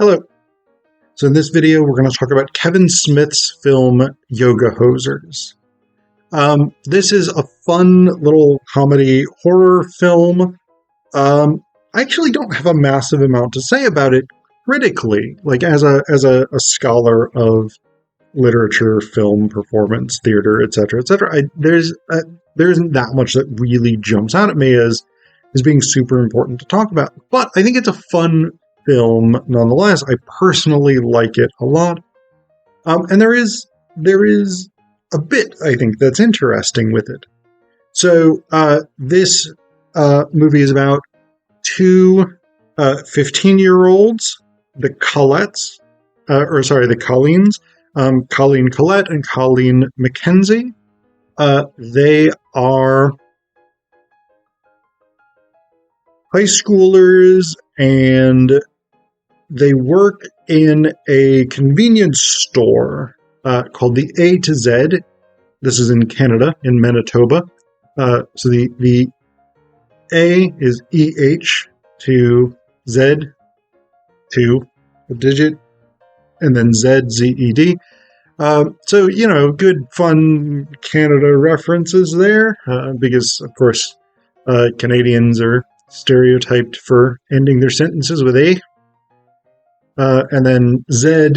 Hello. So in this video, we're going to talk about Kevin Smith's film Yoga Hosers. This is a fun little comedy horror film. I actually don't have a massive amount to say about it critically, like as a scholar of literature, film, performance, theater, etc., etc. There isn't that much that really jumps out at me as being super important to talk about. But I think it's a fun film nonetheless. I personally like it a lot. And there is a bit, I think, that's interesting with it. So this movie is about two 15-year-olds, the Collettes, the Colleens, Colleen Collette and Colleen Mackenzie. They are high schoolers, and they work in a convenience store called the A to Z. This is in Canada, in Manitoba. So the A is EH to Z to a digit, and then ZED. So, good, fun Canada references there, because, of course, Canadians are stereotyped for ending their sentences with A. And then Z,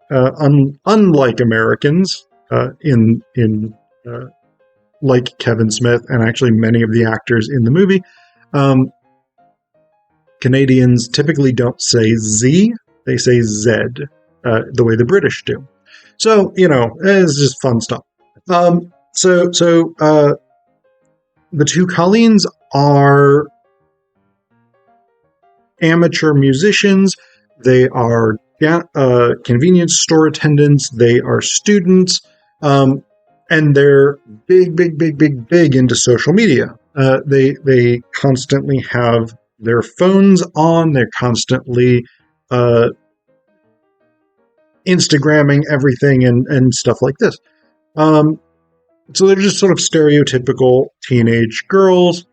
unlike Americans, in like Kevin Smith and actually many of the actors in the movie, Canadians typically don't say Z, they say Z, the way the British do. So, it's just fun stuff. So the two Colleens are amateur musicians. They are convenience store attendants. They are students. And they're big into social media. They constantly have their phones on. They're constantly Instagramming everything and stuff like this. So they're just sort of stereotypical teenage girls.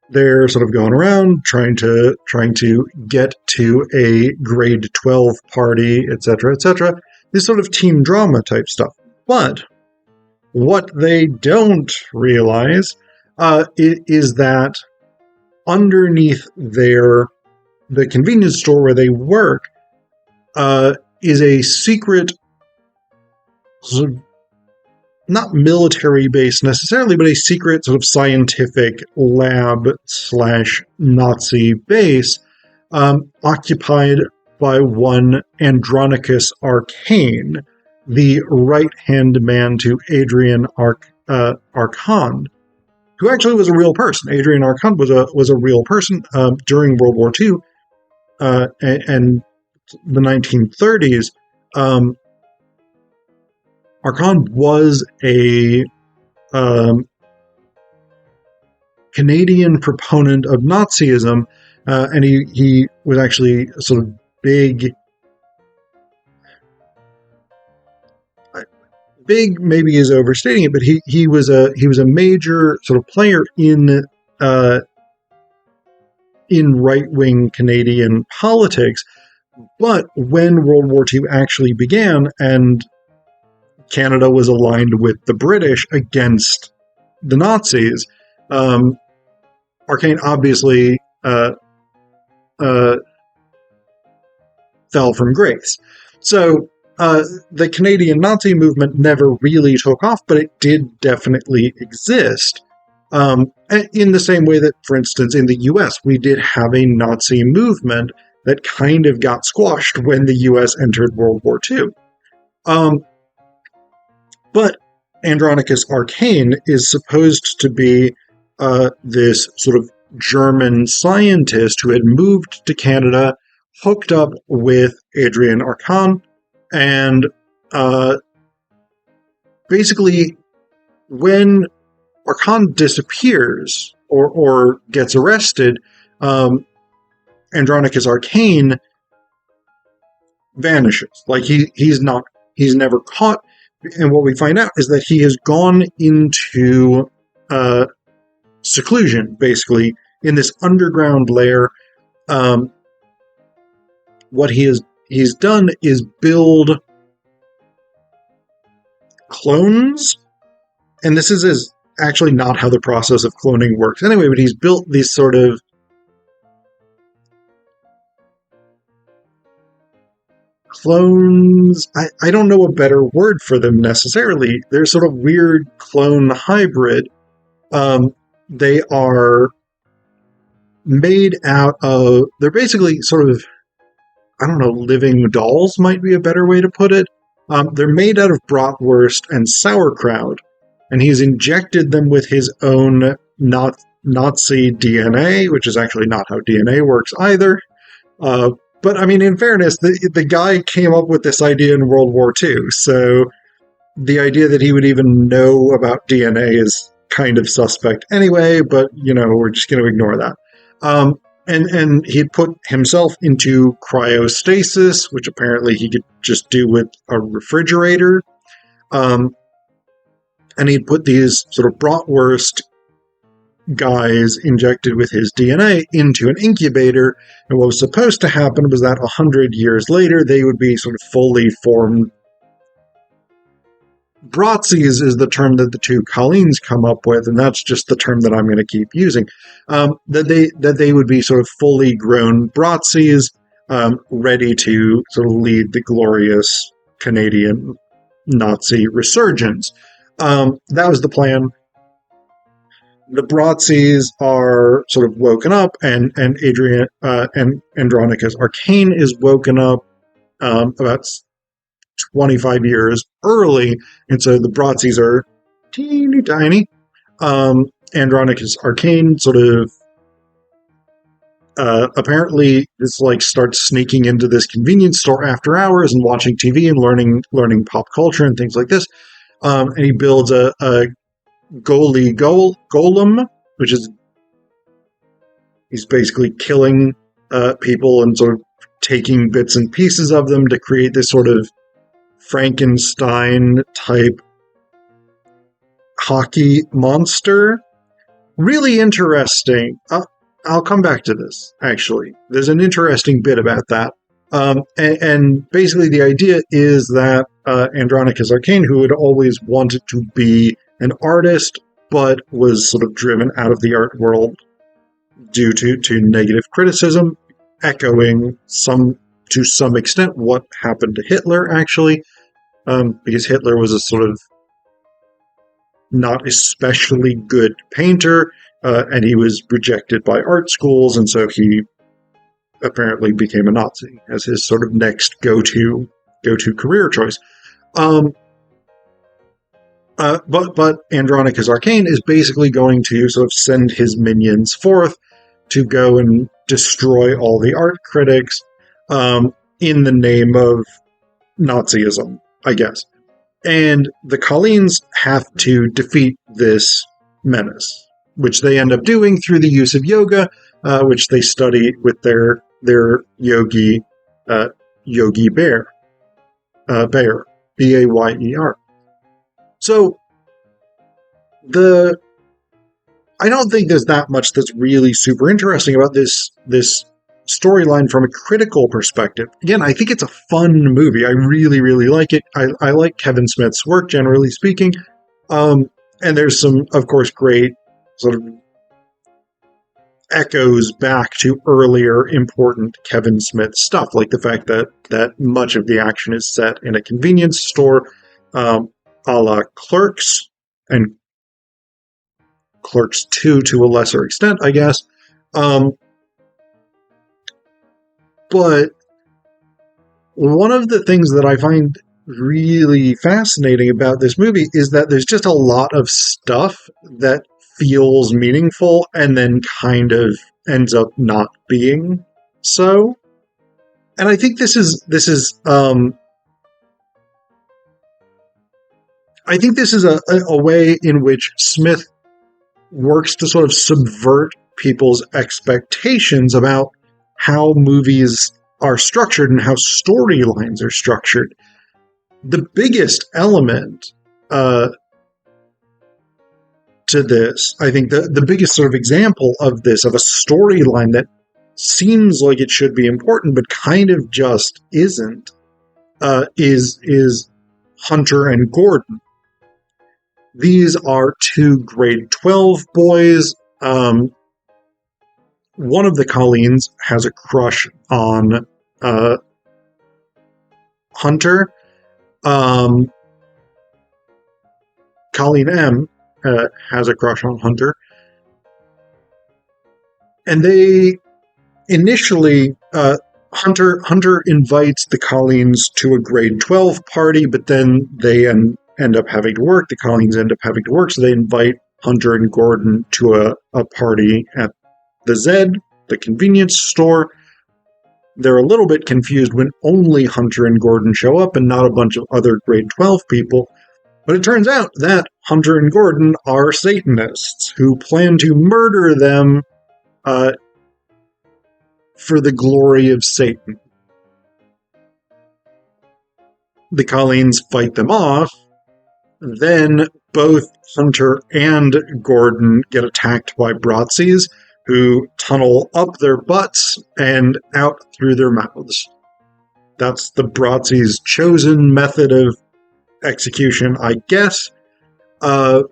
They're sort of going around trying to get to a grade 12 party, etc., etc. This sort of teen drama type stuff. But what they don't realize is that underneath the convenience store where they work is a secret, sort of, not military base necessarily, but a secret sort of scientific lab / Nazi base occupied by one Andronicus Arcane, the right-hand man to Adrian Arcand, who actually was a real person. Adrian Arcand was a real person during World War II and the 1930s. Arcand was a Canadian proponent of Nazism, and he was actually a sort of big maybe is overstating it, but he was a major sort of player in right-wing Canadian politics. But when World War II actually began and Canada was aligned with the British against the Nazis, Arcane obviously fell from grace. So the Canadian Nazi movement never really took off, but it did definitely exist. In the same way that, for instance, in the US, we did have a Nazi movement that kind of got squashed when the US entered World War II. But Andronicus Arcane is supposed to be this sort of German scientist who had moved to Canada, hooked up with Adrian Arcand, and basically when Arcand disappears or gets arrested, Andronicus Arcane vanishes. Like he's never caught. And what we find out is that he has gone into seclusion, basically, in this underground lair what he's done is build clones, and this is actually not how the process of cloning works anyway, but he's built these sort of clones. I don't know a better word for them necessarily. They're sort of weird clone hybrid. They are made out of, they're basically sort of, I don't know, living dolls might be a better way to put it. They're made out of bratwurst and sauerkraut, and he's injected them with his own Nazi DNA, which is actually not how DNA works either. But I mean, in fairness, the guy came up with this idea in World War II, so the idea that he would even know about DNA is kind of suspect anyway, but, we're just going to ignore that. And he put himself into cryostasis, which apparently he could just do with a refrigerator. And he'd put these sort of bratwurst guys injected with his DNA into an incubator. And what was supposed to happen was that 100 years later, they would be sort of fully formed. Bratsies is the term that the two Colleens come up with, and that's just the term that I'm going to keep using. That they would be sort of fully grown Bratsies, ready to sort of lead the glorious Canadian Nazi resurgence. That was the plan. The Bratsies are sort of woken up, and Andronicus Arcane is woken up about 25 years early, and so the Bratsies are teeny tiny. Andronicus Arcane sort of apparently this starts sneaking into this convenience store after hours and watching TV and learning pop culture and things like this. And he builds a golem, which is he's basically killing people and sort of taking bits and pieces of them to create this sort of Frankenstein type hockey monster. Really interesting. I'll come back to this, actually. There's an interesting bit about that. And basically the idea is that Andronicus Arcane, who had always wanted to be an artist, but was sort of driven out of the art world due to negative criticism, echoing to some extent what happened to Hitler, actually, because Hitler was a sort of not especially good painter, and he was rejected by art schools, and so he apparently became a Nazi as his sort of next go-to career choice. But Andronicus Arcane is basically going to sort of send his minions forth to go and destroy all the art critics in the name of Nazism, I guess. And the Colleens have to defeat this menace, which they end up doing through the use of yoga, which they study with their yogi bear, Bayer. So I don't think there's that much that's really super interesting about this storyline from a critical perspective. Again, I think it's a fun movie. I really, really like it. I like Kevin Smith's work, generally speaking. And there's some, of course, great sort of echoes back to earlier important Kevin Smith stuff, like the fact that much of the action is set in a convenience store, a la Clerks, and Clerks 2 to a lesser extent, I guess. But one of the things that I find really fascinating about this movie is that there's just a lot of stuff that feels meaningful and then kind of ends up not being so. And I think this is a way in which Smith works to sort of subvert people's expectations about how movies are structured and how storylines are structured. The biggest element to this, I think the biggest sort of example of this, of a storyline that seems like it should be important, but kind of just isn't, is Hunter and Gordon. These are two grade 12 boys. One of the Colleens has a crush on Hunter. Colleen M has a crush on Hunter. And they initially, Hunter invites the Colleens to a grade 12 party, but then they end up having to work. The Colleens end up having to work, so they invite Hunter and Gordon to a party at the Zed, the convenience store. They're a little bit confused when only Hunter and Gordon show up and not a bunch of other grade 12 people. But it turns out that Hunter and Gordon are Satanists who plan to murder them for the glory of Satan. The Colleens fight them off. Then both Hunter and Gordon get attacked by Bratzies, who tunnel up their butts and out through their mouths. That's the Bratzies' chosen method of execution, I guess. But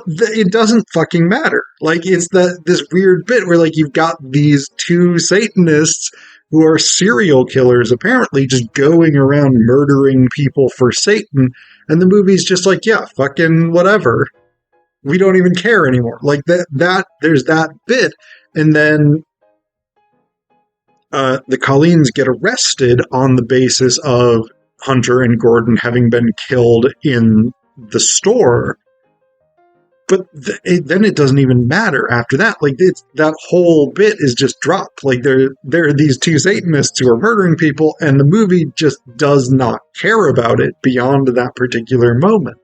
it doesn't fucking matter. Like, it's this weird bit where, like, you've got these two Satanists who are serial killers, apparently, just going around murdering people for Satan, and the movie's just like, yeah, fucking whatever. We don't even care anymore. Like, that there's that bit, and then the Colleens get arrested on the basis of Hunter and Gordon having been killed in the store. But then it doesn't even matter after that. Like, that whole bit is just dropped. Like, there are these two Satanists who are murdering people, and the movie just does not care about it beyond that particular moment.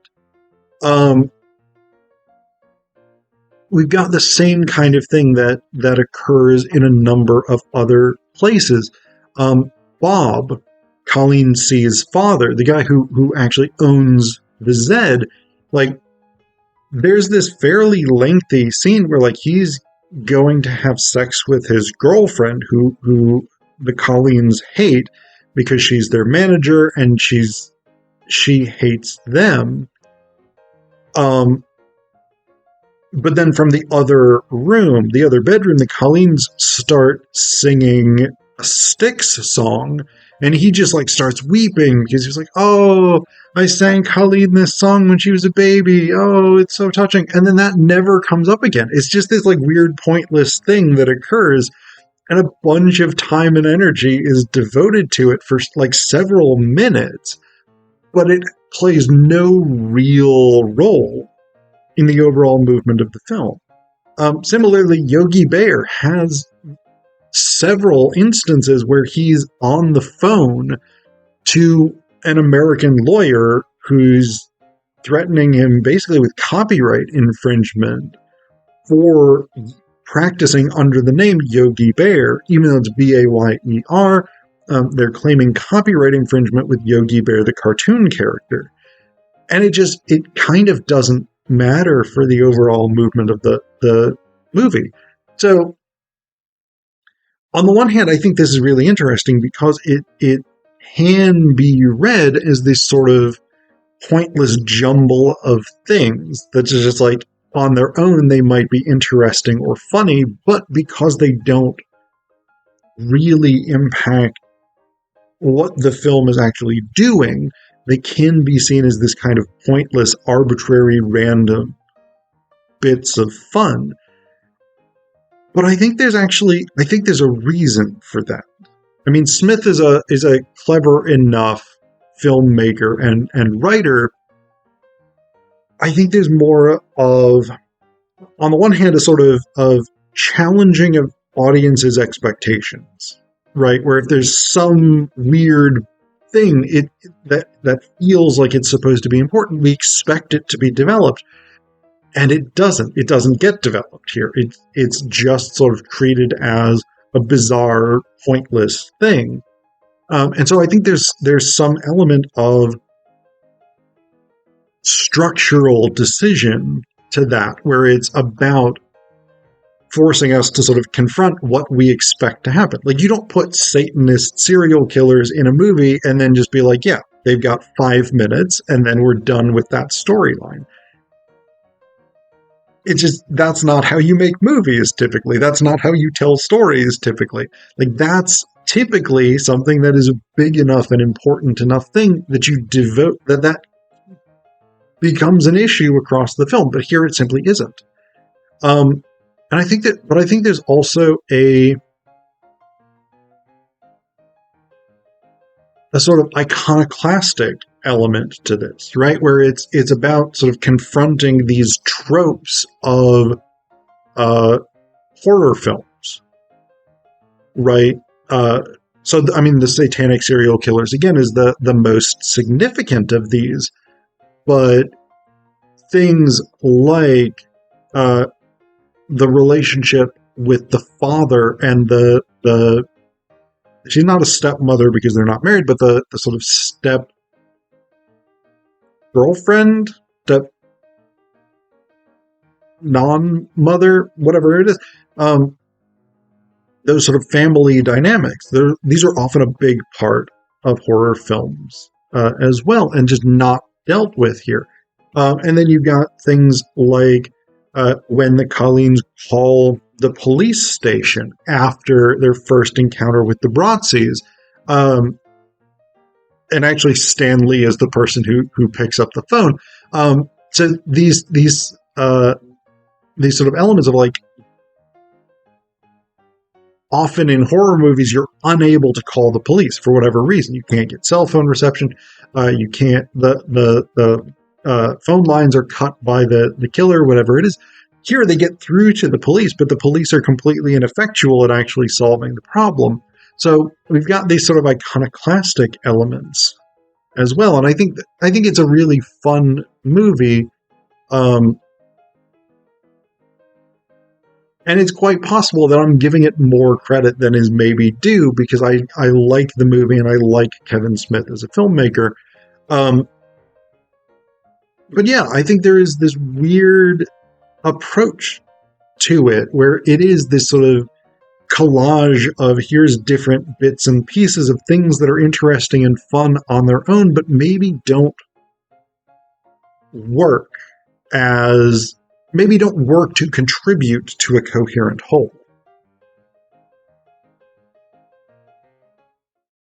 We've got the same kind of thing that occurs in a number of other places. Bob, Colleen C's father, the guy who actually owns the Zed, like, there's this fairly lengthy scene where, like, he's going to have sex with his girlfriend, who the Colleens hate because she's their manager and she hates them. But then from the other room, the other bedroom, the Colleens start singing a Styx song, and he just, like, starts weeping because he's like, oh, I sang Colleen this song when she was a baby. Oh, it's so touching. And then that never comes up again. It's just this, like, weird, pointless thing that occurs, and a bunch of time and energy is devoted to it for, like, several minutes, but it plays no real role in the overall movement of the film. Similarly, Yogi Bear has several instances where he's on the phone to an American lawyer who's threatening him basically with copyright infringement for practicing under the name Yogi Bear, even though it's Bayer. They're claiming copyright infringement with Yogi Bear, the cartoon character. And it kind of doesn't matter for the overall movement of the movie. So, on the one hand, I think this is really interesting because it can be read as this sort of pointless jumble of things that's just like, on their own, they might be interesting or funny, but because they don't really impact what the film is actually doing, they can be seen as this kind of pointless, arbitrary, random bits of fun. But I think there's a reason for that. I mean, Smith is a clever enough filmmaker and writer. I think there's more of, on the one hand, a sort of challenging of audiences' expectations, right? Where if there's some weird thing that feels like it's supposed to be important, we expect it to be developed. And it doesn't. It doesn't get developed here. It's just sort of treated as a bizarre, pointless thing. And so I think there's some element of structural decision to that, where it's about forcing us to sort of confront what we expect to happen. Like, you don't put Satanist serial killers in a movie and then just be like, yeah, they've got 5 minutes and then we're done with that storyline. It's just, that's not how you make movies typically. That's not how you tell stories typically. Like, that's typically something that is a big enough and important enough thing that you devote, that becomes an issue across the film. But here it simply isn't. And I think that, but I think there's also a sort of iconoclastic element to this, right? Where it's about sort of confronting these tropes of horror films, right? So I mean, the satanic serial killers again is the most significant of these, but things like the relationship with the father and the she's not a stepmother because they're not married, but the sort of step girlfriend, step non-mother, whatever it is, those sort of family dynamics. These are often a big part of horror films as well, and just not dealt with here. And then you've got things like when the Colleens call the police station after their first encounter with the Bratzies. And actually Stan Lee is the person who picks up the phone. So these sort of elements of, like, often in horror movies, you're unable to call the police for whatever reason. You can't get cell phone reception. You can't, the phone lines are cut by the killer, whatever it is. Here they get through to the police, but the police are completely ineffectual at actually solving the problem. So we've got these sort of iconoclastic elements as well. And I think it's a really fun movie. And it's quite possible that I'm giving it more credit than is maybe due, because I like the movie and I like Kevin Smith as a filmmaker. But yeah, I think there is this weird approach to it where it is this sort of collage of, here's different bits and pieces of things that are interesting and fun on their own, but maybe don't work to contribute to a coherent whole.